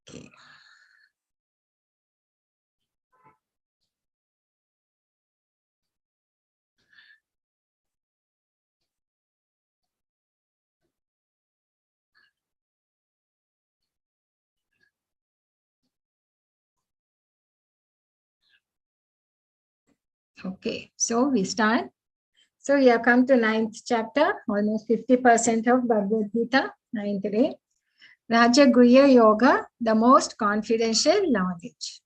Okay. Okay, so we start. So we have come to 9th chapter, almost 50% of Bhagavad-Gita, 9th day. Rajaguhya Yoga, the most confidential knowledge.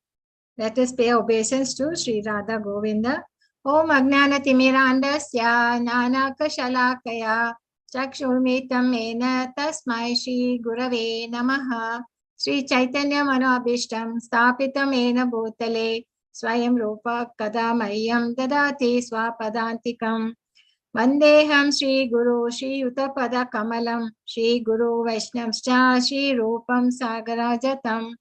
Let us pay obeisance to Sri Radha Govinda. Om Agnana Timirandasya Nanaka Shalakaya Chakshurmitam Mena Tasmai Shri Gurave Namaha Sri Chaitanya Manabhishtam Stapitam Mena Bhutale Swayam Rupa Kadamayam Dadati Swapadantikam Vandeham Shri Guru Shri Utapada Kamalam Shri Guru Vaishnavscha Shri Rupam Sagarajatam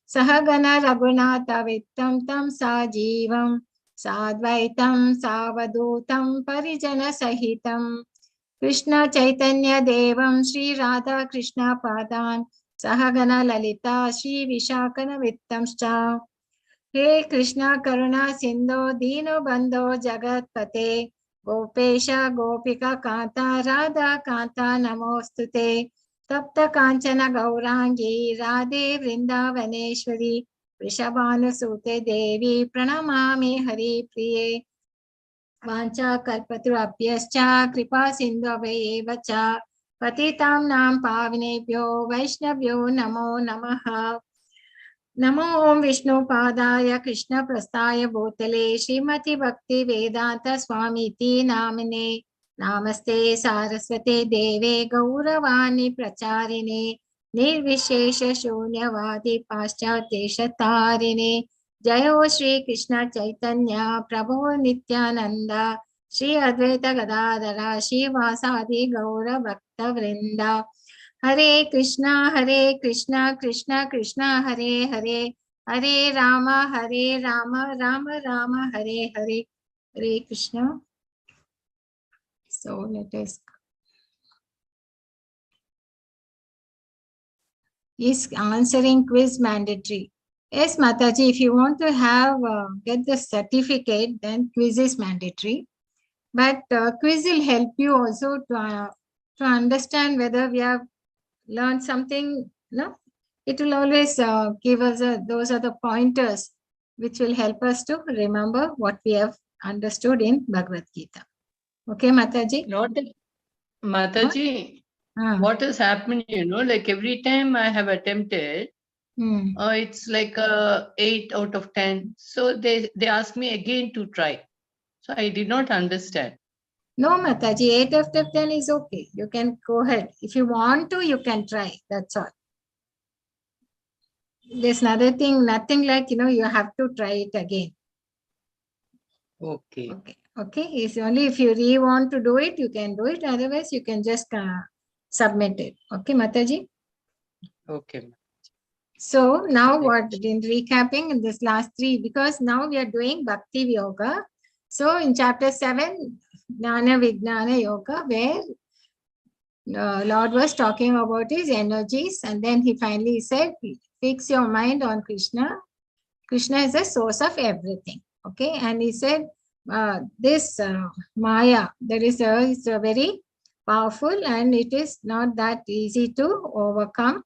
Sahagana Raghunatha Vittam Tam Sajivam Sadvaitam Savadutam Parijana Sahitam Krishna Chaitanya Devam Shri Radha Krishna Padan Sahagana Lalita Shri Vishakana Vittamscha He Krishna Karuna Sindho Dino Bandho Jagat Pate Gopesha Gopika Kanta Radha Kanta Namostute Tapta Kanchana Gaurangi Radhe Vrindavaneshwari Vrishabhanusute Devi Pranamami Hari Priye Vancha Kalpaturabhyascha Kripa Sindhavaya Cha Patitam Nam Pavinebhyo Vaishnavyo Namo Namaha Namo Om Vishnu Padaya Krishna Prastaya Bhutale Srimati Bhakti Vedanta Swamiti Namine Namaste Saraswate Deve Gauravani Pracharine Nirvishesha Shunyavadi Paschateshatarine Jayo Shri Krishna Chaitanya Prabhu Nityananda Shri Advaita Gadadara Shri Vasadi Gaura Bhakta Vrinda Hare Krishna, Krishna Krishna, Hare Hare, Hare Rama, Rama Rama, Hare Hare, Hare Krishna. So let us. Is answering quiz mandatory? Yes, Mataji, if you want to have get the certificate, then quiz is mandatory. But quiz will help you also to understand whether we have learn something. No, it will always give us those are the pointers which will help us to remember what we have understood in Bhagavad Gita. Okay, Mataji? Not that, Mataji, what has happened, like every time I have attempted, it's like 8 out of 10. So they ask me again to try. So I did not understand. No, Mataji, 8 out of 10 is okay. You can go ahead. If you want to, you can try. That's all. There's nothing like, you have to try it again. Okay. Okay. It's only if you want to do it, you can do it. Otherwise, you can just submit it. Okay, Mataji? Okay. So now what, in recapping in this last 3, because now we are doing Bhakti Yoga. So in chapter 7, Jnana Vijnana Yoga, where Lord was talking about his energies, and then he finally said, fix your mind on Krishna. Krishna is the source of everything. Okay, and he said, this Maya, is a very powerful, and it is not that easy to overcome.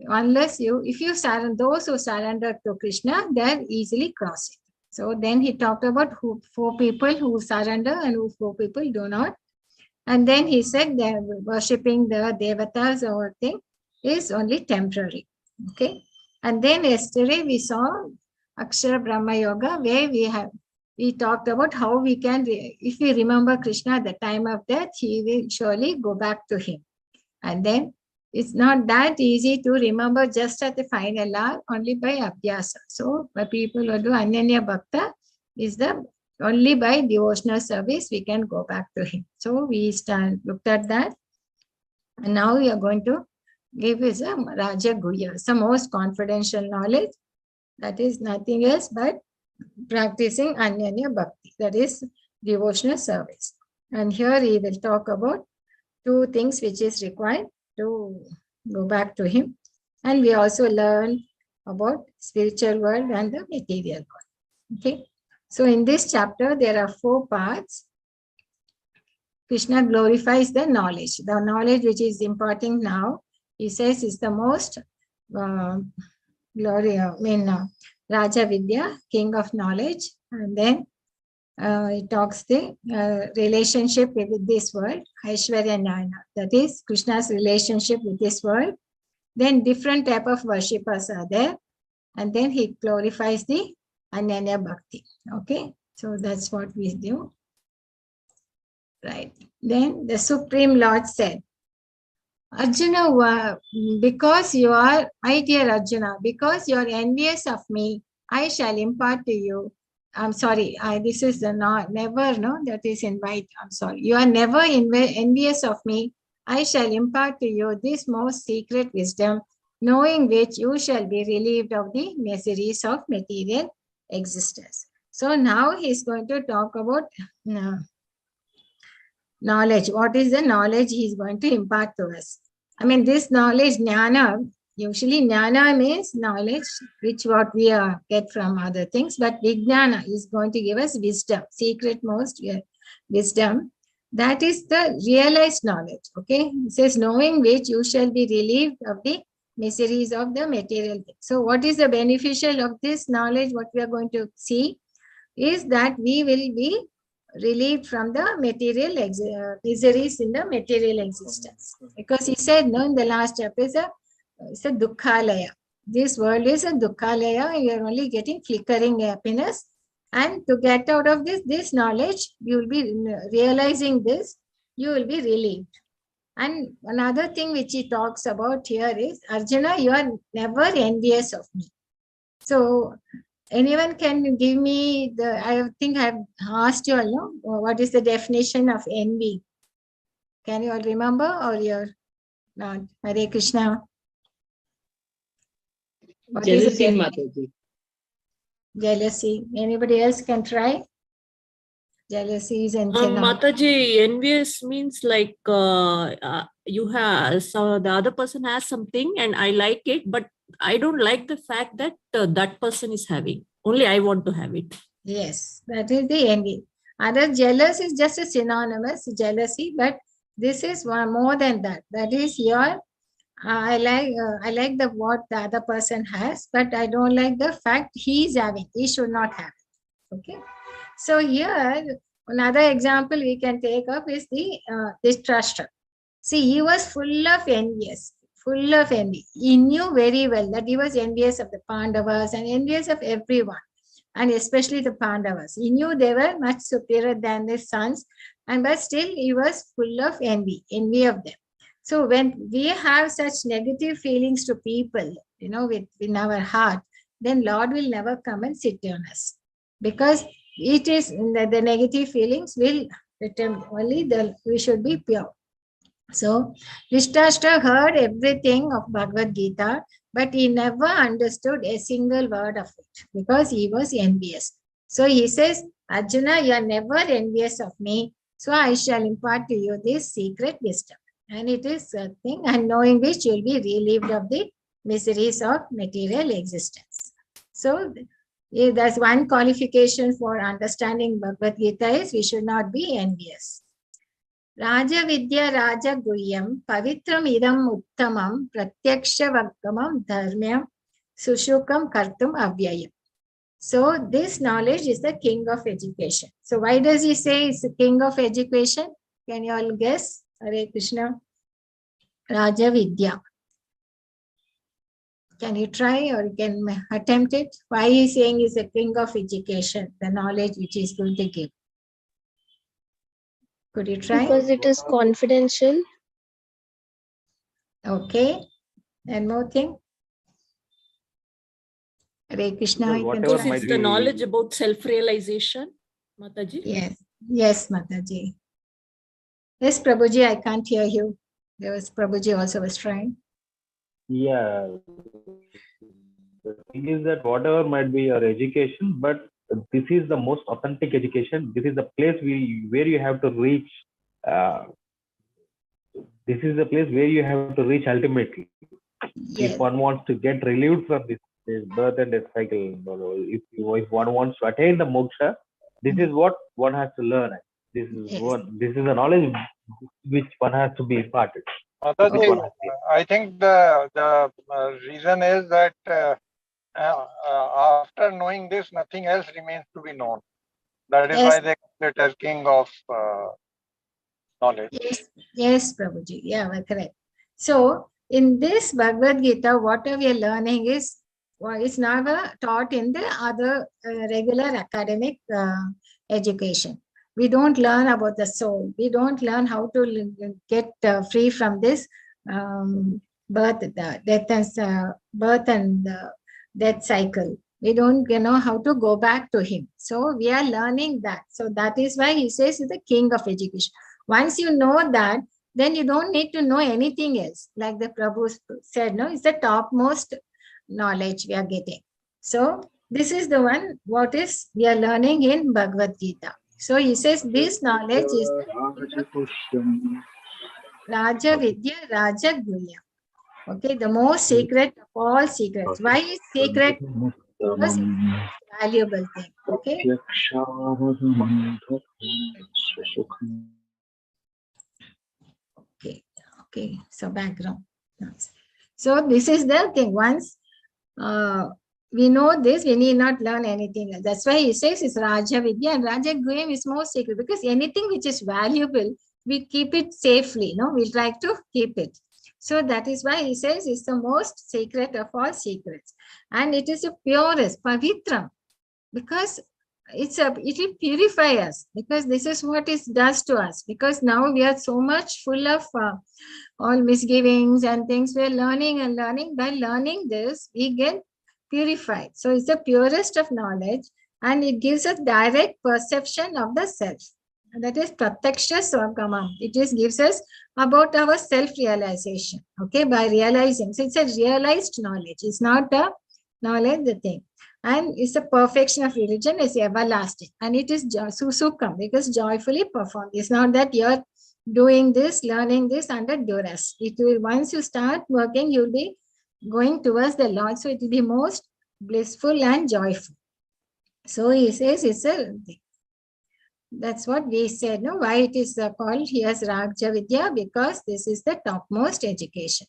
Unless if you surrender, those who surrender to Krishna, they're easily cross it. So then he talked about 4 people who surrender and 4 people do not. And then he said they're worshipping the devatas or thing is only temporary. Okay. And then yesterday we saw Akshara Brahma Yoga, where we talked about how we can, if we remember Krishna at the time of death, he will surely go back to him. And then it's not that easy to remember just at the final hour, only by Abhyasa. So by people who do Anyanya Bhakta is only by devotional service we can go back to him. So we looked at that. And now we are going to give is a Rajaguhya. It's the most confidential knowledge. That is nothing else but practicing Anyanya Bhakti. That is devotional service. And here he will talk about 2 things which is required to go back to him. And we also learn about spiritual world and the material world. Okay. So in this chapter, there are 4 parts. Krishna glorifies the knowledge. The knowledge which is imparting now, he says, is the most Raja Vidya, king of knowledge. And then it talks the relationship with this world, Aishwarya Jnana. That is Krishna's relationship with this world. Then different type of worshippers are there. And then he glorifies the Ananya Bhakti. Okay. So that's what we do. Right. Then the Supreme Lord said, Arjuna, because you are, my dear Arjuna, because you are envious of me, I shall impart to you. I'm sorry, this is not never, no, that is invite. I'm sorry. You are never envious of me. I shall impart to you this most secret wisdom, knowing which you shall be relieved of the miseries of material existence. So now he's going to talk about knowledge. What is the knowledge he's going to impart to us? I mean, this knowledge, jnana, usually jnana means knowledge, which what we get from other things, but vijnana is going to give us wisdom, secret most wisdom. That is the realized knowledge. Okay. It says, knowing which you shall be relieved of the miseries of the material things. So what is the beneficial of this knowledge? What we are going to see is that we will be relieved from the material miseries in the material existence. Because he said, no, in the last chapter, it's a dukkhalaya. This world is a dukkhalaya. You are only getting flickering happiness. And to get out of this knowledge, you will be realizing this, you will be relieved. And another thing which he talks about here is, Arjuna, you are never envious of me. So anyone can give me I think I've asked you all, no? What is the definition of envy? Can you all remember, or you're not? Hare Krishna. What Jealousy, is Mataji. Jealousy. Anybody else can try? Jealousy is Mataji, envious means like you have, so the other person has something and I like it, but I don't like the fact that that person is having. Only I want to have it. Yes, that is the envy. Other jealous is just a synonymous jealousy, but this is one more than that. That is your, I like the what the other person has, but I don't like the fact he is having. He should not have it. Okay. So here, another example we can take up is the Dhritarashtra. See, he was full of envy. He knew very well that he was envious of the Pandavas and envious of everyone, and especially the Pandavas. He knew they were much superior than their sons, but still he was full of envy of them. So when we have such negative feelings to people, within our heart, then Lord will never come and sit on us, because it is the negative feelings will return only we should be pure. So Dhritarashtra heard everything of Bhagavad-Gita, but he never understood a single word of it because he was envious. So he says, Arjuna, you are never envious of me, so I shall impart to you this secret wisdom. And it is a thing, and knowing which you will be relieved of the miseries of material existence. So that's one qualification for understanding Bhagavad Gita is we should not be envious. Raja Vidya Raja Guhyam Pavitram Idam Uttamam Pratyaksha Vakkamam Dharmyam Sushukam Kartum Avyayam. So this knowledge is the king of education. So why does he say it's the king of education? Can you all guess? Hare Krishna. Raja Vidya. Can you try or you can attempt it? Why he is saying is the king of education, the knowledge which he is going to give? Could you try? Because it is confidential. Okay. And more thing? Hare Krishna. Because it's the knowledge about self-realization, Mataji. Yes. Yes, Mataji. Yes, Prabhuji, I can't hear you. There was Prabhuji also was trying. Yeah. The thing is that whatever might be your education, but this is the most authentic education. This is the place where you have to reach. This is the place where you have to reach ultimately. Yes. If one wants to get relieved from this this birth and death cycle. If one wants to attain the moksha, this is what one has to learn. This is this is the knowledge which one has to be imparted. I think the reason is that after knowing this, nothing else remains to be known. That is why they call it as king of knowledge. Yes, Prabhuji. Yeah, correct. So, in this Bhagavad-Gita, what we are learning is, it's never taught in the other regular academic education. We don't learn about the soul. We don't learn how to get free from this birth and death cycle. We don't know how to go back to him. So we are learning that. So that is why he says he's the king of education. Once you know that, then you don't need to know anything else. Like the Prabhu said, no, it's the topmost knowledge we are getting. So this is the one what is we are learning in Bhagavad-Gita. So he says this knowledge is Raja Vidya Raja Guya. Okay, the most secret of all secrets. Why is secret? Because it's a valuable thing. Okay. Okay. So background. So this is the thing. Once we know this, we need not learn anything else. That's why he says it's Raja Vidya, and Raja Guya is most secret, because anything which is valuable, we keep it safely. No, we'll try to keep it. So that is why he says it's the most sacred of all secrets. And it is the purest, pavitram, because it will purify us, because this is what it does to us. Because now we are so much full of all misgivings and things. We are learning and learning. By learning this, we get purified. So it's the purest of knowledge, and it gives us direct perception of the self. And that is Pratyaksha Swagamam. It just gives us about our self-realization. Okay, by realizing. So it's a realized knowledge. It's not a knowledge, the thing. And it's a perfection of religion, is everlasting. And it is susukam, because joyfully performed. It's not that you're doing this, learning this under duress. It will, once you start working, you'll be going towards the Lord. So it will be most blissful and joyful. So he says it's a thing. That's what we said, no? Why it is called here as Raja Vidya, because this is the topmost education.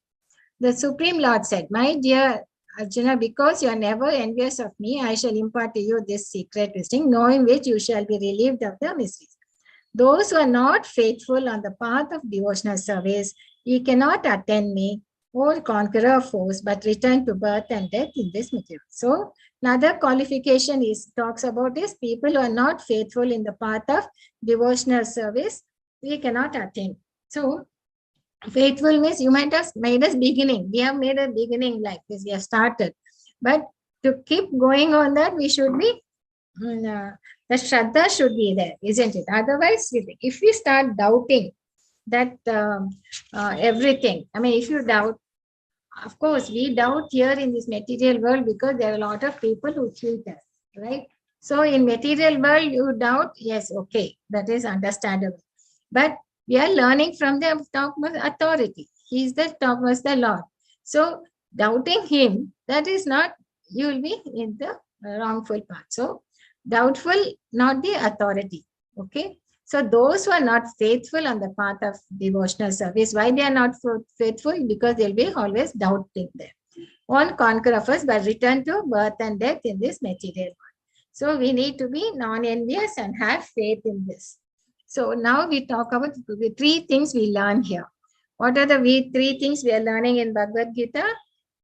The Supreme Lord said, my dear Arjuna, because you are never envious of me, I shall impart to you this secret wisdom, knowing which you shall be relieved of the miseries. Those who are not faithful on the path of devotional service, ye cannot attend me or conqueror of foes, but return to birth and death in this material. So another qualification is talks about is people who are not faithful in the path of devotional service, we cannot attain. So faithful means you might have made us beginning. We have made a beginning like this. We have started. But to keep going on that, we should be, the Shraddha should be there, isn't it? Otherwise, if we start doubting that everything, I mean, if you doubt, of course, we doubt here in this material world because there are a lot of people who cheat us, right? So in material world, you doubt, yes, okay, that is understandable. But we are learning from the topmost authority. He is the topmost, the Lord. So doubting him, that is not, you will be in the wrongful path. So doubtful, not the authority. Okay. So those who are not faithful on the path of devotional service, why they are not faithful? Because they'll be always doubting them. One conquer of us, but return to birth and death in this material world. So we need to be non-envious and have faith in this. So now we talk about the three things we learn here. What are the three things we are learning in Bhagavad-Gita?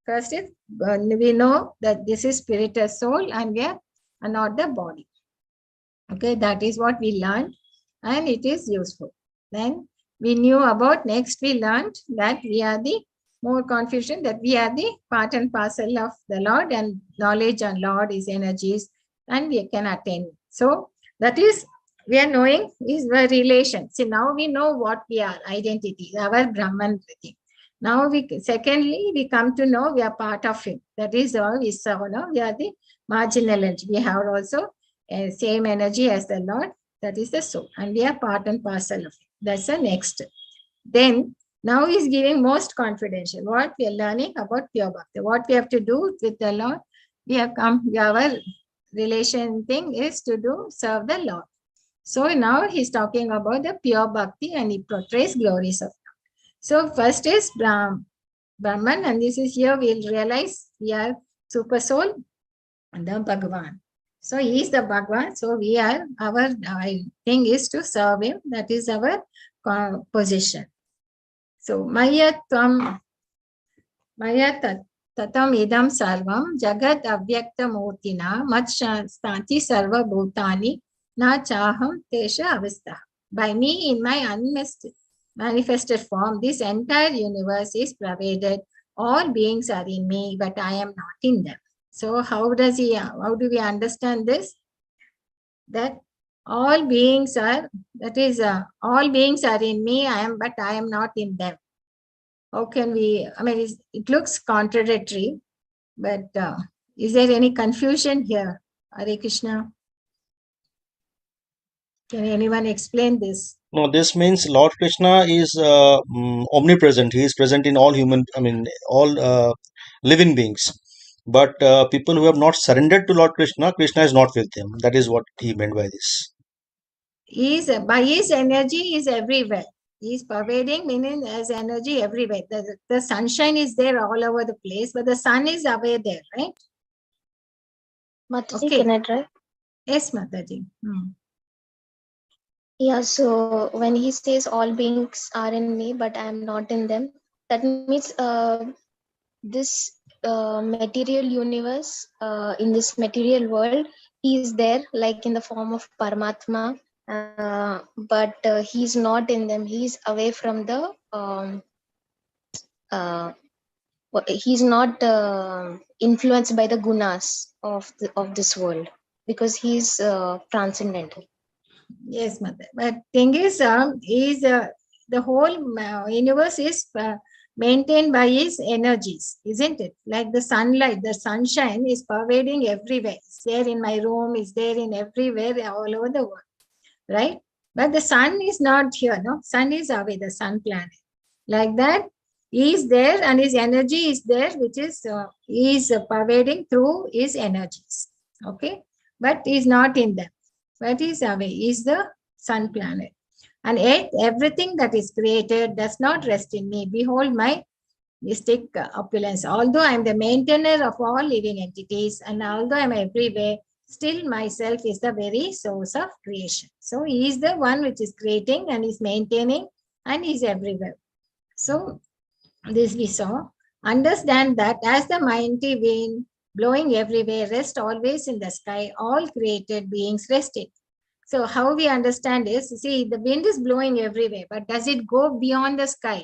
First is, we know that this is spirit and soul, and we are not the body. Okay, that is what we learned, and it is useful. Then we knew about, next we learned that we are the more confident that we are the part and parcel of the Lord, and knowledge on Lord is energies, and we can attain. So that is, we are knowing is the relation. See, now we know what we are, identity, our Brahman thing. Now secondly, we come to know we are part of him. That is all we saw, no? We are the marginal energy. We have also same energy as the Lord, that is the soul, and we are part and parcel of it. That's the next. Then now he's giving most confidential. What we are learning about pure bhakti. What we have to do with the Lord? we have come, our relation thing is to serve the Lord. So now he's talking about the pure bhakti and he portrays glories of God. So first is Brahman, and this is here we'll realize we are super soul and the Bhagavan. So he is the Bhagavan. So we are, our thing is to serve him. That is our position. So Maya tatam idam sarvam jagat avyakta murtina mat stanti sarva bhutani na chaham tesha avistha. By me in my manifested form, this entire universe is pervaded. All beings are in me, but I am not in them. So how do we understand this? That all beings are, all beings are in me, but I am not in them. How can we, it looks contradictory, but is there any confusion here? Hare Krishna. Can anyone explain this? No, this means Lord Krishna is omnipresent. He is present in all all living beings. But people who have not surrendered to Lord Krishna, Krishna is not with them. That is what he meant by this. By his energy is everywhere. He is pervading, meaning as energy everywhere. The sunshine is there all over the place, but the sun is away there, right? Mataji, can I try? Yes, Mataji. Yeah, so when he says all beings are in me, but I am not in them, that means this material universe, in this material world, he is there like in the form of Paramatma, but he's not in them. He's away from the, he's not influenced by the gunas of this world because he's transcendental. Yes, Mother. But thing is, the whole universe is maintained by his energies, isn't it? Like the sunlight, the sunshine is pervading everywhere. It's there in my room, it's there in everywhere, all over the world, right? But the sun is not here, no? Sun is away, the sun planet. Like that, he is there and his energy is there, which is, he is pervading through his energies, okay? But he is not in them. But he is away, he is the sun planet. And yet, everything that is created does not rest in me. Behold my mystic opulence. Although I am the maintainer of all living entities and although I am everywhere, still myself is the very source of creation. So he is the one which is creating and is maintaining and is everywhere. So this we saw. Understand that as the mighty wind blowing everywhere, rest always in the sky, all created beings rested. So how we understand is, see, the wind is blowing everywhere, but does it go beyond the sky?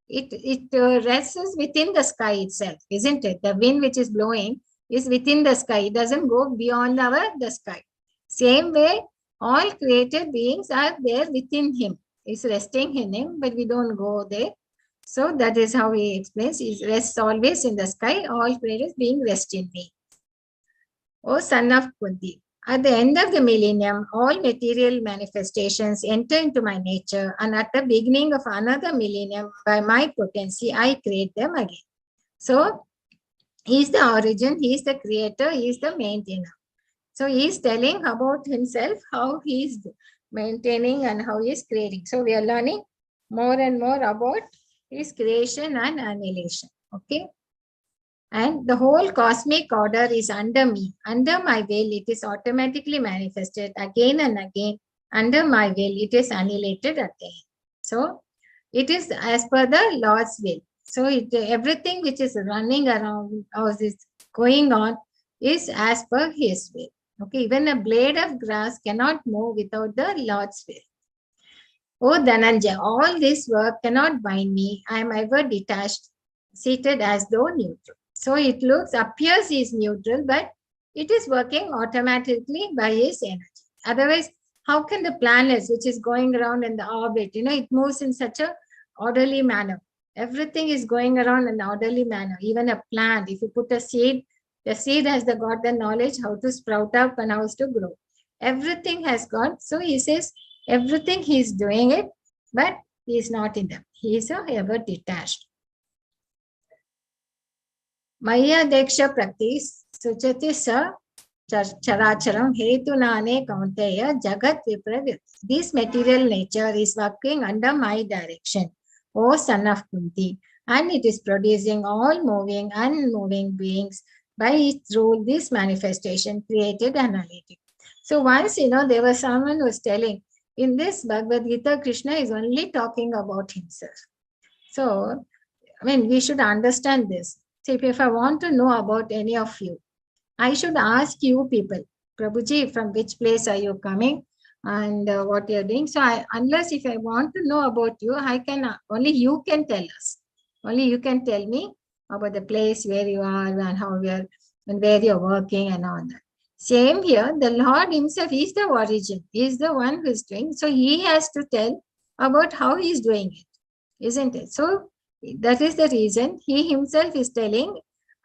It rests within the sky itself, isn't it? The wind which is blowing is within the sky. It doesn't go beyond the sky. Same way, all created beings are there within him. It's resting in him, but we don't go there. So that is how he explains. He rests always in the sky. All created beings rest in me. O son of Kunti. At the end of the millennium, all material manifestations enter into my nature, and at the beginning of another millennium, by my potency, I create them again. So, he is the origin, he is the creator, he is the maintainer. So, he is telling about himself, how he is maintaining and how he is creating. So, we are learning more and more about his creation and annihilation. Okay. And the whole cosmic order is under me. Under my will, it is automatically manifested again and again. Under my will, it is annihilated again. So, it is as per the Lord's will. So, everything which is running around or is going on is as per His will. Okay, even a blade of grass cannot move without the Lord's will. Oh, Dhananjaya, all this work cannot bind me. I am ever detached, seated as though neutral. So it appears he is neutral, but it is working automatically by his energy. Otherwise, how can the planets, which is going around in the orbit, it moves in such a orderly manner. Everything is going around in an orderly manner. Even a plant, if you put a seed, the seed has got the knowledge how to sprout up and how to grow. Everything has got. So he says, everything he is doing it, but he is not in them. He is ever detached. Maya Deksha Prakti Sujati Sa Characharam Hetunane Kaunteya Jagat Vipravit. This material nature is working under my direction, O son of Kunti, and it is producing all moving and unmoving beings by its rule. This manifestation created analytic. So once, there was someone who was telling, in this Bhagavad-Gita, Krishna is only talking about himself. So, we should understand this. So if I want to know about any of you, I should ask you people, Prabhuji, from which place are you coming and what you're doing? So unless if I want to know about you, only you can tell us. Only you can tell me about the place where you are and how we are and where you're working and all that. Same here, the Lord himself is the origin. He is the one who is doing. So he has to tell about how he is doing it, isn't it? So that is the reason he himself is telling.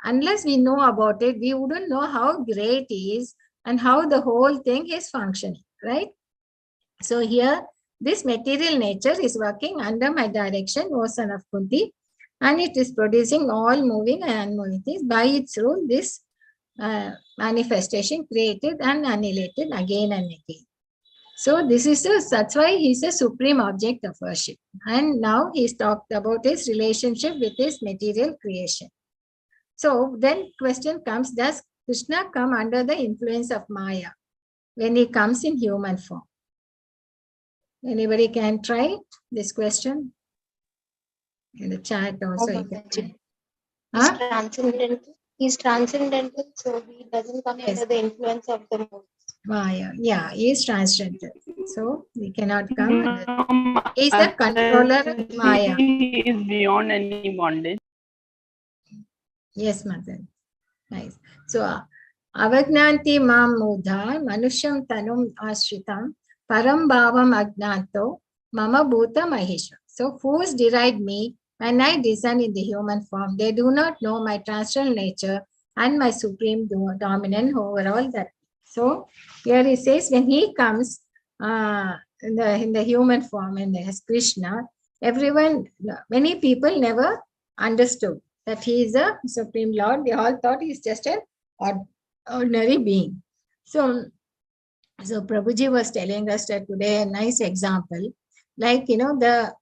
Unless we know about it, we wouldn't know how great he is and how the whole thing is functioning, right? So here, this material nature is working under my direction, O son of Kunti, and it is producing all moving and unmoving things. By its rule, this manifestation created and annihilated again and again. So that's why he's a supreme object of worship. And now he's talked about his relationship with his material creation. So then question comes, does Krishna come under the influence of Maya when he comes in human form? Anybody can try this question? In the chat also. He's transcendental. He's transcendental, so he doesn't come under the influence of the Maya. Yeah, he is transcendental. So he cannot come. He is the controller of Maya. He is beyond any bondage. Yes, Mother. Nice. So, avagnanti mam mudha manusham tanum ashritam param bhavam agnato mama bhuta maheshwa. So, fools deride me when I descend in the human form. They do not know my transcendental nature and my supreme dominant over all that. So, here he says, when he comes in the human form and as Krishna, many people never understood that he is a supreme Lord. They all thought he is just an ordinary being. So Prabhuji was telling us that today a nice example, like, the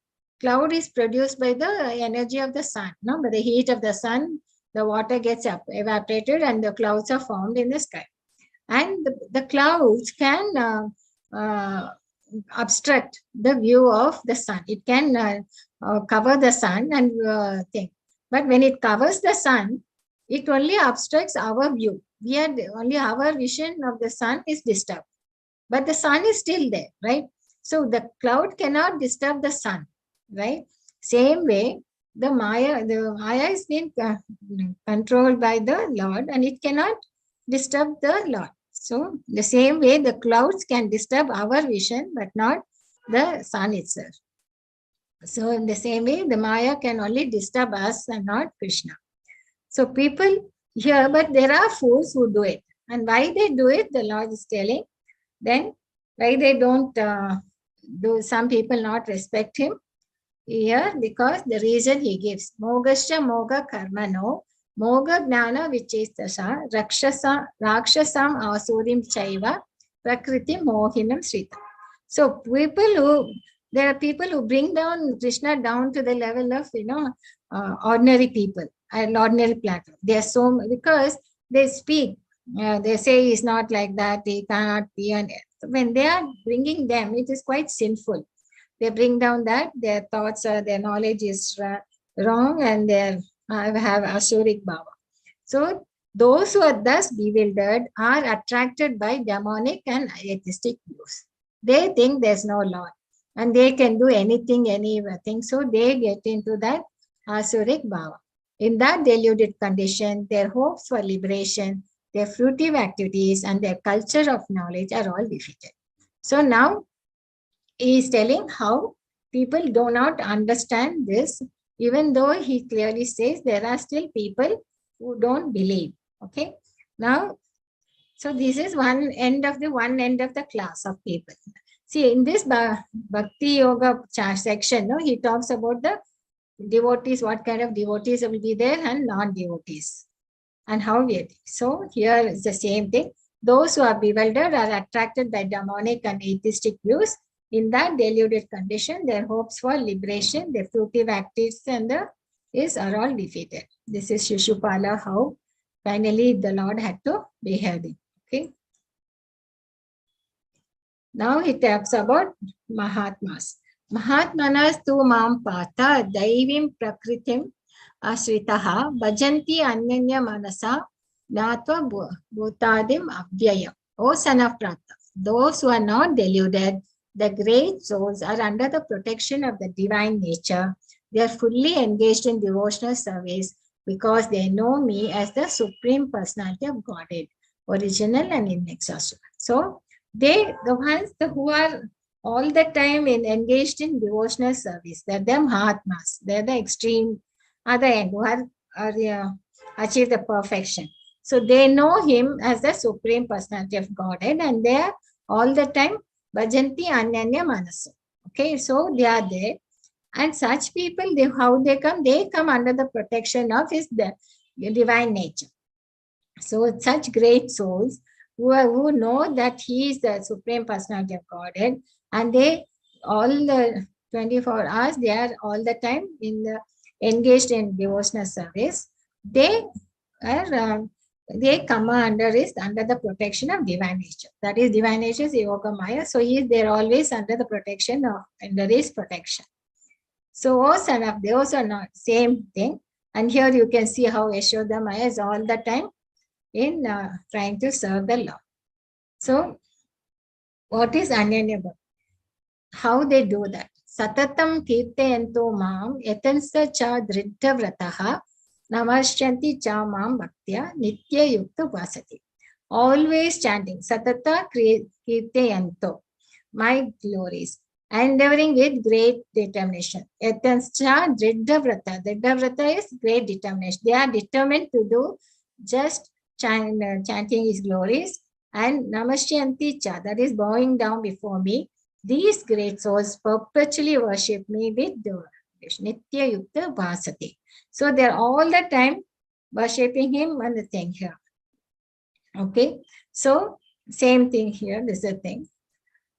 cloud is produced by the energy of the sun. By the heat of the sun, the water gets evaporated and the clouds are formed in the sky. And the clouds can obstruct the view of the sun. It can cover the sun and think. But when it covers the sun, it only obstructs our view. Only our vision of the sun is disturbed. But the sun is still there, right? So the cloud cannot disturb the sun, right? Same way, the Maya is being controlled by the Lord and it cannot disturb the Lord. So the same way, the clouds can disturb our vision, but not the sun itself. So in the same way, the Maya can only disturb us and not Krishna. So people here, but there are fools who do it. And why they do it, the Lord is telling. Then why they don't do some people not respect him here, because the reason he gives. Mogasya moga karmano, moga gnana vichestasha, rakshasam asurim chaiva, prakriti mohinam srita. So there are people who bring down Krishna down to the level of, ordinary people, an ordinary plateau. They are so, because they speak, they say he's not like that, he cannot be. And when they are bringing them, it is quite sinful. They bring down that their thoughts or their knowledge is wrong and they have asuric bhava. So those who are thus bewildered are attracted by demonic and atheistic views. They think there's no Lord and they can do anything, anything. So they get into that asuric bhava. In that deluded condition, their hopes for liberation, their fruitive activities, and their culture of knowledge are all defeated. So now he is telling how people do not understand this, even though he clearly says there are still people who don't believe. Okay. Now, so this is one end of the class of people. See, in this Bhakti Yoga section, he talks about the devotees, what kind of devotees will be there and non-devotees. and how we are. So here is the same thing. Those who are bewildered are attracted by demonic and atheistic views. In that deluded condition, their hopes for liberation, their fruitive activities, and are all defeated. This is Shishupala, how finally the Lord had to behead him. Okay. Now he talks about Mahatmas. Mahatmanas tu mam pata daivim prakritim asritaha bhajanti anyanya manasa natva bhutadim abhyayam. O son of Pratha, those who are not deluded, the great souls, are under the protection of the divine nature. They are fully engaged in devotional service because they know me as the Supreme Personality of Godhead, original and inexhaustible. So, they, the ones who are all the time engaged in devotional service, they're the Mahatmas, they're the extreme other end who are achieve the perfection. So they know him as the Supreme Personality of Godhead, and they are all the time Bhajanti Anyanya Manasu. Okay, so they are there. And such people, how they come under the protection of his divine nature. So such great souls who know that he is the Supreme Personality of Godhead, and they all the 24 hours, they are all the time engaged in devotional service. They come under the protection of divine nature. That is, divine nature is Yoga Maya. So they're always under the protection of, under his protection. So, O son of, those are not same thing. And here you can see how Yashoda Maya is all the time in trying to serve the Lord. So, what is Anyanya Bhakti? How they do that? Satatam kirtayanto mam yatansa cha dritta vrataha namashyanti cha mam bhaktya nitya yukta vasati. Always chanting Satata kirtayanto, my glories, endeavoring with great determination. Yatansa dritta vrata. Dritta vrata is great determination. They are determined to do just chanting his glories, and namashyanti cha, that is bowing down before me. These great souls perpetually worship me with devotion. Nitya yukta vasati. So they're all the time worshipping him and the thing here. Okay. So same thing here. This is the thing.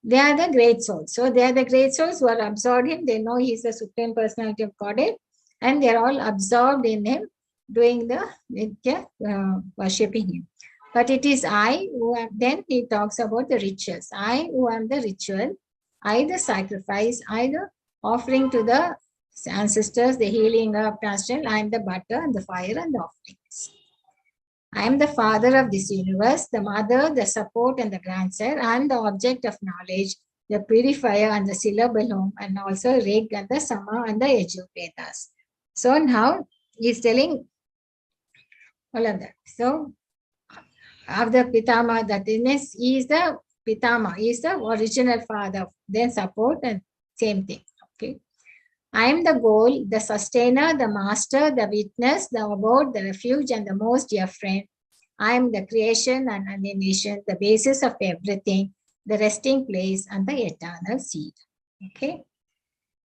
They are the great souls. So they are the great souls who are absorbed in him. They know he's the Supreme Personality of Godhead, and they're all absorbed in him, doing the Nitya worshipping him. But it is I who am, then he talks about the rituals. I who am the ritual, I the sacrifice, I the offering to the ancestors, the healing of transcendental, I am the butter and the fire and the offerings. I am the father of this universe, the mother, the support and the grandsire. I am the object of knowledge, the purifier and the syllable home, and also Rig and the Sama and the Yajurvedas. So now he is telling all of that. So of the Pitama, that is, he is the Pitama, he is the original father, then support and same thing. Okay. I am the goal, the sustainer, the master, the witness, the abode, the refuge, and the most dear friend. I am the creation and annihilation, the basis of everything, the resting place, and the eternal seed. Okay.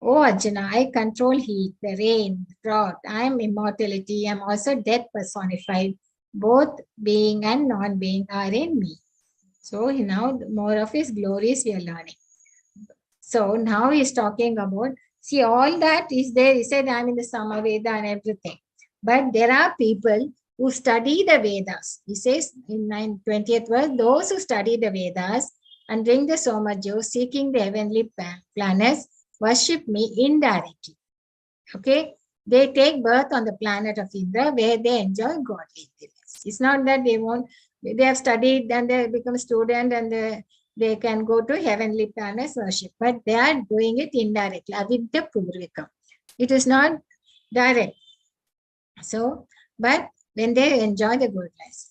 O Arjuna, I control heat, the rain, the drought. I am immortality. I am also death personified. Both being and non-being are in me. So now more of his glories we are learning. So now he is talking about, see, all that is there. He said, I am in the Samaveda and everything. But there are people who study the Vedas. He says in 20th verse, those who study the Vedas and drink the Soma juice, seeking the heavenly planets, worship me indirectly. Okay? They take birth on the planet of Indra where they enjoy godly life. It's not that they have studied and they become student and they can go to heavenly planets worship, but they are doing it indirectly. Avidya Purvikam. It is not direct. So, but when they enjoy the good life.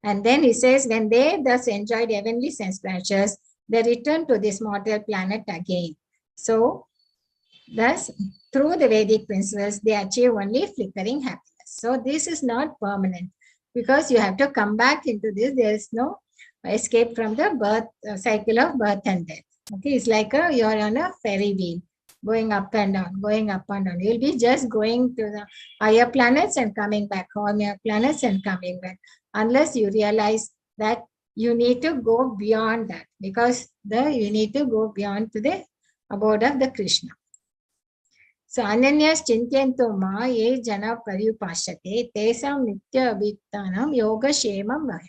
And then he says, when they thus enjoyed heavenly sense pleasures, they return to this mortal planet again. So, thus, through the Vedic principles, they achieve only flickering happiness. So, this is not permanent because you have to come back into this. There is no escape from the birth cycle of birth and death. Okay, it's like you're on a ferry wheel. going up and down, going up and down. You'll be just going to the higher planets and coming back, higher planets and coming back, unless you realize that you need to go beyond that, because you need to go beyond to the abode of the Krishna. So Ananyas Chintyanto Ma Ye Jana Paripashate Tesam Nitya Abhiktanam Yoga Shemam Vaham.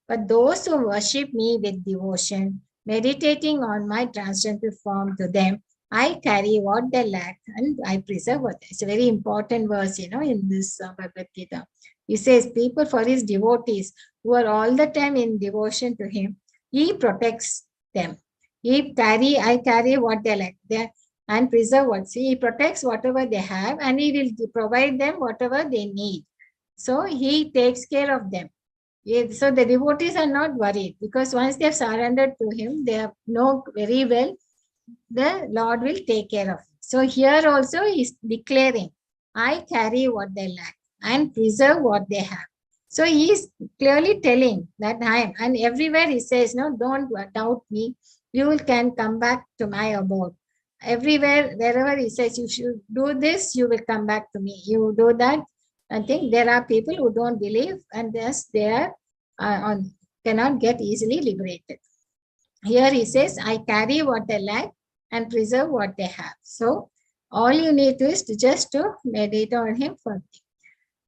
But those who worship me with devotion, meditating on my transcendental form to them, I carry what they lack and I preserve what they. It's a very important verse, in this Bhagavad-Gita. He says, people for his devotees who are all the time in devotion to him, he protects them. I carry what they lack and preserve what. See, he protects whatever they have and he will provide them whatever they need. So he takes care of them. So the devotees are not worried, because once they have surrendered to him, they know very well the Lord will take care of it. So here also he is declaring, I carry what they lack and preserve what they have. So he is clearly telling that I am, and everywhere he says, no, don't doubt me. You can come back to my abode. Everywhere, wherever he says, you should do this, you will come back to me. You do that. I think there are people who don't believe, and thus they are cannot get easily liberated. Here he says, I carry what they lack and preserve what they have. So all you need to is just to meditate on him for me.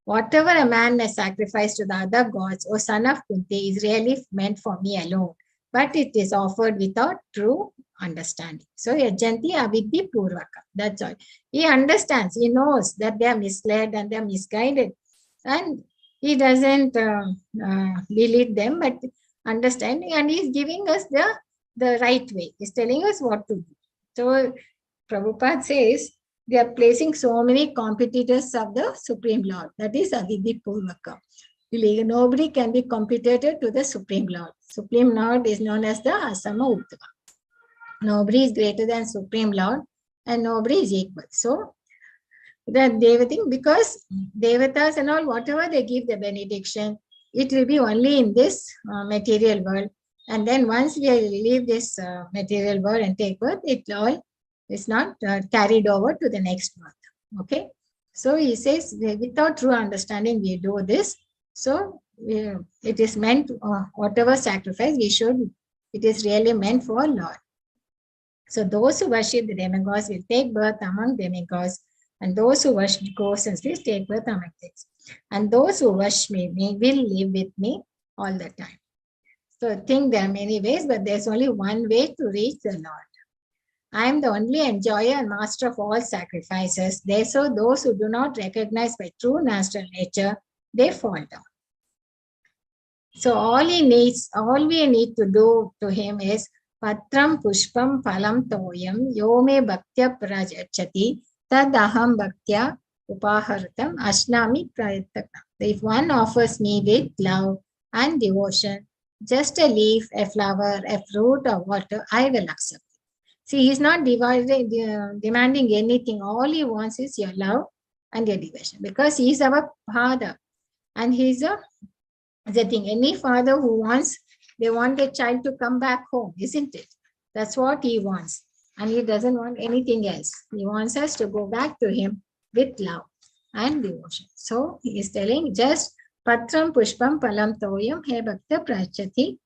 Whatever a man may sacrifice to the other gods, O son of Kunti, is really meant for me alone, but it is offered without true understanding. So Yajanti Avidhi Purvaka. That's all. He understands, he knows that they are misled and they are misguided. And he doesn't believe them, but understanding, and he's giving us the right way. He's telling us what to do. So Prabhupada says they are placing so many competitors of the Supreme Lord. That is Avidhi Purvaka. Nobody can be competitor to the Supreme Lord. Supreme Lord is known as the Asama Uttama. Nobody is greater than Supreme Lord and nobody is equal. So that Devating, because Devatas and all, whatever they give the benediction, it will be only in this material world. And then once we leave this material world and take birth, it all is not carried over to the next birth. Okay. So he says, without true understanding, we do this. So it is meant, whatever sacrifice we should, it is really meant for Lord. So those who worship the demigods will take birth among demigods, and those who worship ghosts and spirits take birth among things. And those who worship me will live with me all the time. So I think there are many ways, but there's only one way to reach the Lord. I am the only enjoyer and master of all sacrifices. Therefore, those who do not recognize my true natural nature, they fall down. So all we need to do to him is Patram Pushpam Phalam Toyam Yome Bhaktya Prajachati Tad Aham Bhaktya Upahartam Ashnami Prayatana. If one offers me with love and devotion, just a leaf, a flower, a fruit, or water, I will accept it. See, he's not demanding anything. All he wants is your love and your devotion, because he's our father. And he's the thing. Any father who they want a child to come back home, isn't it? That's what he wants. And he doesn't want anything else. He wants us to go back to him with love and devotion. So he is telling, just Patram Pushpam Palam Toyam He Bhakta Prachati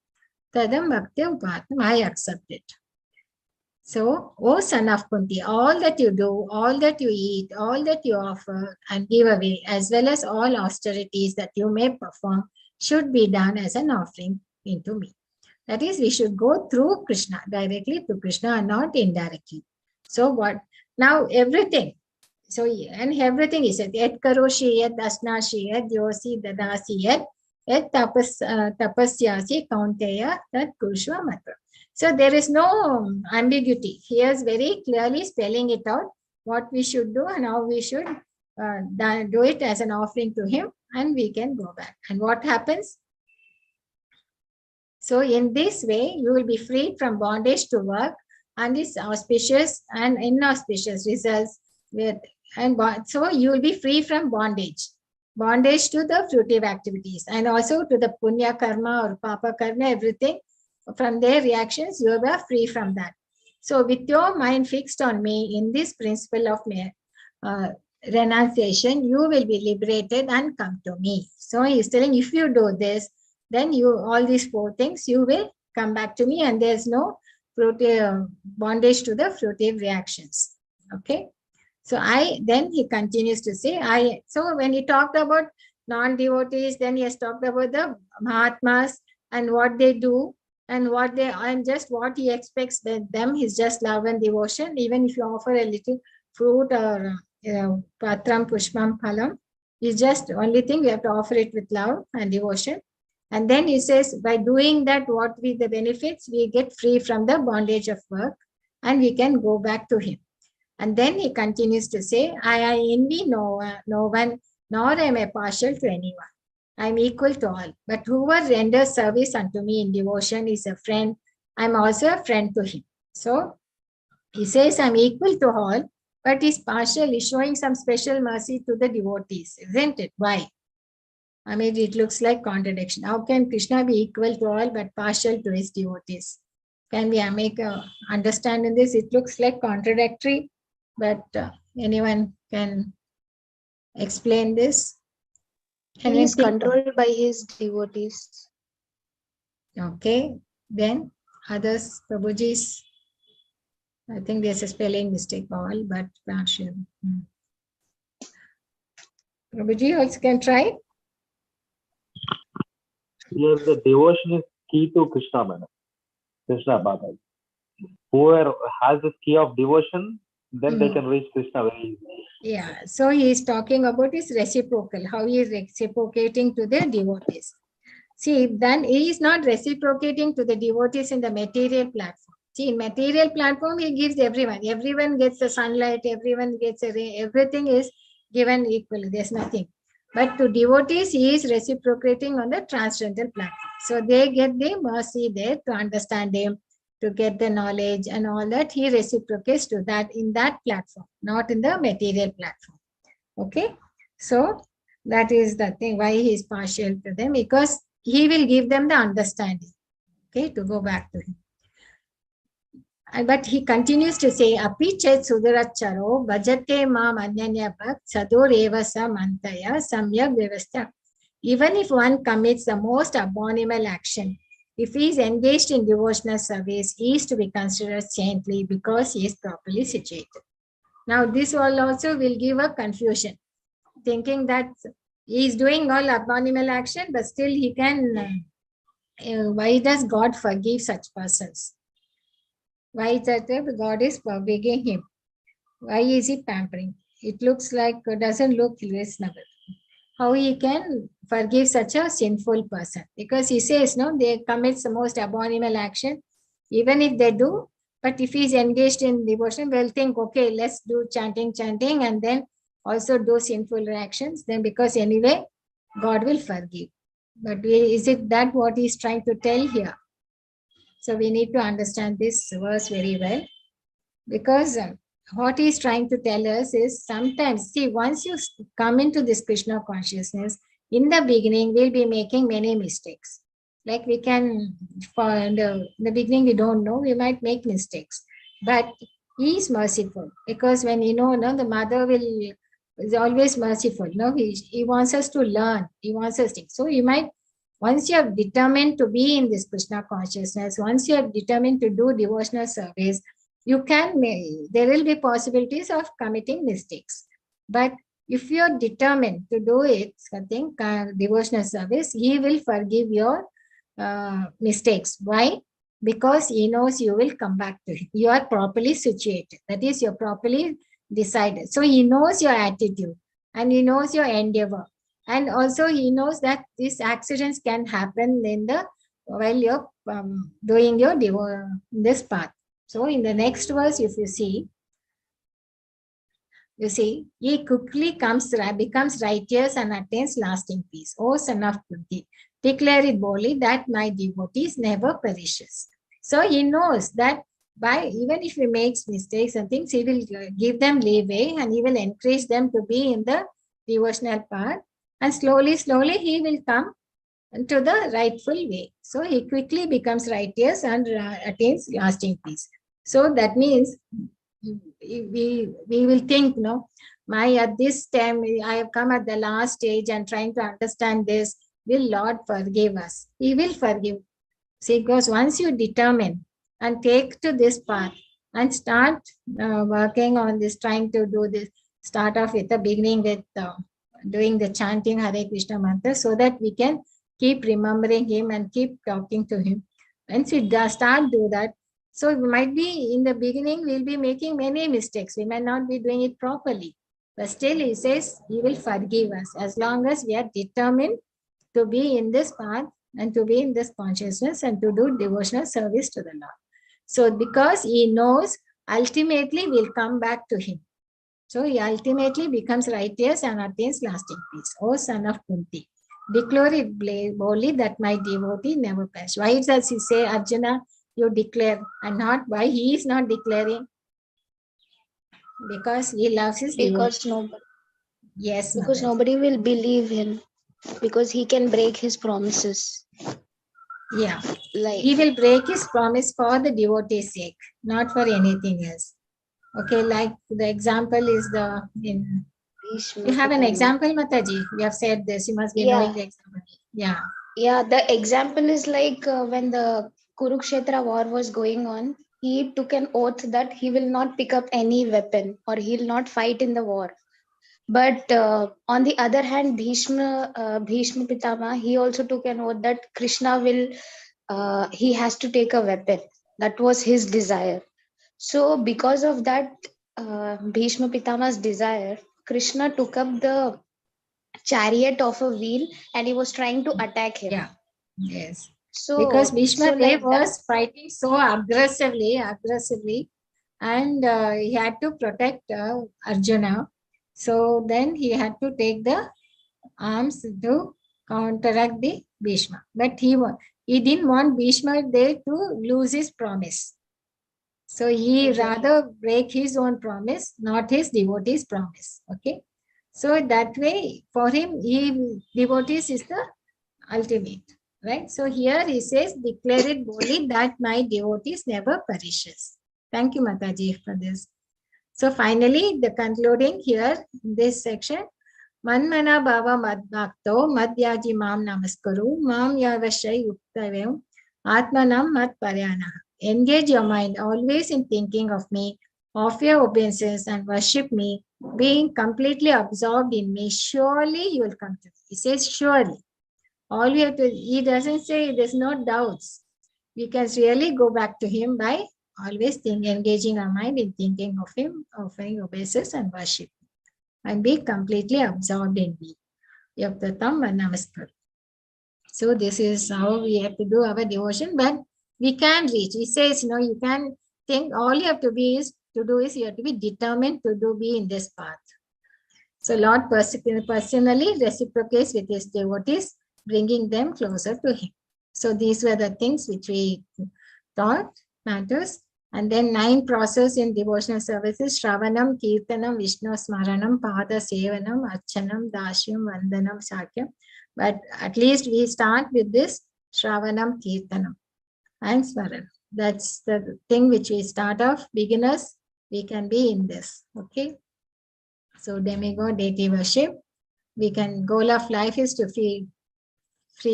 Tadam Bhakti Upatam. I accept it. So, O son of Kunti, all that you do, all that you eat, all that you offer and give away, as well as all austerities that you may perform, should be done as an offering into me. That is, we should go through Krishna, directly to Krishna and not indirectly. So what? Now everything. So, and everything is said, Yet karoshi, yet asnashi, yet yosi, dadasi, yet tapasyasi, kaunteya, that kurushva matra. So there is no ambiguity. He is very clearly spelling it out, what we should do and how we should do it as an offering to him, and we can go back. And what happens? So in this way, you will be freed from bondage to work and its auspicious and inauspicious results. So you will be free from bondage to the fruitive activities, and also to the punya karma or papa karma, everything. From their reactions, you are free from that. So with your mind fixed on me in this principle of renunciation, you will be liberated and come to me. So he is telling, if you do this, then you, all these four things, you will come back to me, and there's no bondage to the fruitive reactions. Okay. So then he continues to say, so when he talked about non-devotees, then he has talked about the Mahatmas and what they do, and just what he expects them is just love and devotion. Even if you offer a little fruit or patram pushpam phalam, it's just only thing we have to offer it with love and devotion. And then he says, by doing that, what be the benefits? We get free from the bondage of work, and we can go back to him. And then he continues to say, I envy no one, nor am I partial to anyone. I am equal to all. But whoever renders service unto me in devotion is a friend. I am also a friend to him. So he says, I am equal to all, but he's partial, he's showing some special mercy to the devotees, isn't it? Why? I mean, it looks like contradiction. How can Krishna be equal to all but partial to his devotees? Can we make a understand in this? It looks like contradictory, but anyone can explain this? He is controlled by his devotees. Okay, then others, Prabhuji's, I think there's a spelling mistake, all, but not sure. Prabhuji also can try. Here the devotion is key to Krishna, madam. Krishna Baba. Whoever has this key of devotion, then they can reach Krishna very easily. Yeah, so he is talking about his reciprocal, how he is reciprocating to the devotees. See, then he is not reciprocating to the devotees in the material platform. See, in material platform, he gives everyone. Everyone gets the sunlight, everyone gets a ray, everything is given equally. There's nothing. But to devotees, he is reciprocating on the transcendental platform. So they get the mercy there to understand him, to get the knowledge and all that. He reciprocates to that in that platform, not in the material platform. Okay. So that is the thing why he is partial to them, because he will give them the understanding. Okay, to go back to him. But he continues to say, Api chet sudaracharo bhajate mam anyanya bhakt sadur eva sa mantaya samyak vyavastha. Even if one commits the most abominable action, if he is engaged in devotional service, he is to be considered saintly because he is properly situated. Now, this all also will give a confusion, thinking that he is doing all abominable action, but still he can. Why does God forgive such persons? Why is that God is forgiving him? Why is he pampering? It looks like, doesn't look reasonable. How he can forgive such a sinful person? Because he says, no, they commit the most abominable action, even if they do. But if he's engaged in devotion, we'll think, okay, let's do chanting, and then also do sinful reactions. Then because anyway, God will forgive. But is it that what he's trying to tell here? So we need to understand this verse very well, because what he's trying to tell us is sometimes, see, once you come into this Krishna consciousness, in the beginning, we'll be making many mistakes. Like we can, in the beginning, we don't know, we might make mistakes. But he is merciful, because when the mother is always merciful. No, he wants us to learn. He wants us to. So you might, once you have determined to be in this Krishna consciousness, once you have determined to do devotional service, there will be possibilities of committing mistakes. But if you are determined to do it, devotional service, he will forgive your mistakes. Why? Because he knows you will come back to him. You are properly situated. That is, you're properly decided. So he knows your attitude and he knows your endeavor. And also he knows that these accidents can happen while you're doing this path. So in the next verse, if you see, he quickly becomes righteous and attains lasting peace. O son of Kunti, declare it boldly that my devotees never perishes. So he knows that even if he makes mistakes and things, he will give them leeway and he will encourage them to be in the devotional path. And slowly, he will come to the rightful way. So he quickly becomes righteous and attains lasting peace. So that means we will think, no, at this time I have come at the last stage and trying to understand this. Will Lord forgive us? He will forgive. See, because once you determine and take to this path and start working on this, trying to do this, start off with the beginning with doing the chanting Hare Krishna mantra, so that we can keep remembering him and keep talking to him. Once we start do that, so it might be in the beginning we'll be making many mistakes. We might not be doing it properly, but still he says he will forgive us as long as we are determined to be in this path and to be in this consciousness and to do devotional service to the Lord. So because he knows ultimately we'll come back to him. So he ultimately becomes righteous and attains lasting peace. O son of Kunti, declare it boldly that my devotee never perish. Why does he say, Arjuna, you declare, and not why he is not declaring? Because he loves his Because devotee. nobody, Yes, because Mother. nobody will believe him, because he can break his promises. Yeah, Like, he will break his promise for the devotee's sake, not for anything else. Okay, like the example is you have an example, Mataji? We have said this, you must be knowing the example. Yeah. Yeah, the example is like when the Kurukshetra war was going on, he took an oath that he will not pick up any weapon or he'll not fight in the war. But on the other hand, Bhishma Pitama, he also took an oath that Krishna he has to take a weapon. That was his desire. So because of that, Bhishma Pitama's desire, Krishna took up the chariot of a wheel and he was trying to attack him. Yeah. Yes. So because Bhishma Dev like was fighting so aggressively, and he had to protect Arjuna. So then he had to take the arms to counteract the Bhishma. But he didn't want Bhishma Dev to lose his promise. So he rather break his own promise, not his devotee's promise. Okay. So that way, for him, devotees is the ultimate. Right? So here he says, declare it boldly that my devotees never perishes. Thank you, Mataji, for this. So finally, the concluding here in this section, Manmana Bhava Madbhakto Madhyaji Mam Namaskaru Mam Yavashay Yuktavayam Atmanam Mat Paryana. Engage your mind always in thinking of me, of your obeisances, and worship me, being completely absorbed in me. Surely you will come to me. He says, surely. All we have to, he doesn't say there's no doubts. We can really go back to him by always engaging our mind in thinking of him, offering obeisances and worship, and be completely absorbed in me. Yaptatam Namaskar. So this is how we have to do our devotion, but we can reach. He says, you can think, all you have to do is you have to be determined to be in this path. So Lord personally reciprocates with his devotees, bringing them closer to him. So these were the things which we taught, matters. And then 9 process in devotional services: Shravanam, Kirtanam, Vishnu Smaranam, Pada Sevanam, Archanam, Dashyam, Vandanam, Sakyam. But at least we start with this Shravanam, Kirtanam and Smaranam. That's the thing which we start off. Beginners, we can be in this. Okay. So demigod, deity worship. Goal of life is to free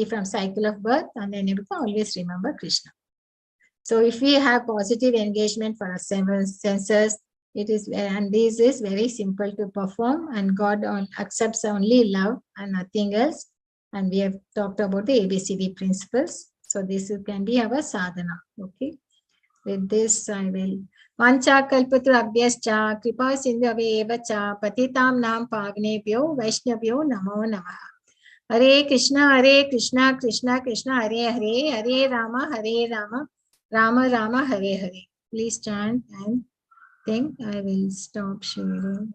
from cycle of birth, and then you can always remember Krishna. So if we have positive engagement for our senses, this is very simple to perform, and God accepts only love and nothing else. And we have talked about the ABCD principles. So this can be our sadhana. Okay. With this, I will. Vancha kalpatu abhyascha kripa sindhave cha patitam nam pagnebhyo vaishnavyo namo namaha. Hare Krishna, Krishna Krishna, Hare Hare, Hare Rama, Rama Rama, Hare Hare. Please chant and think. I will stop sharing.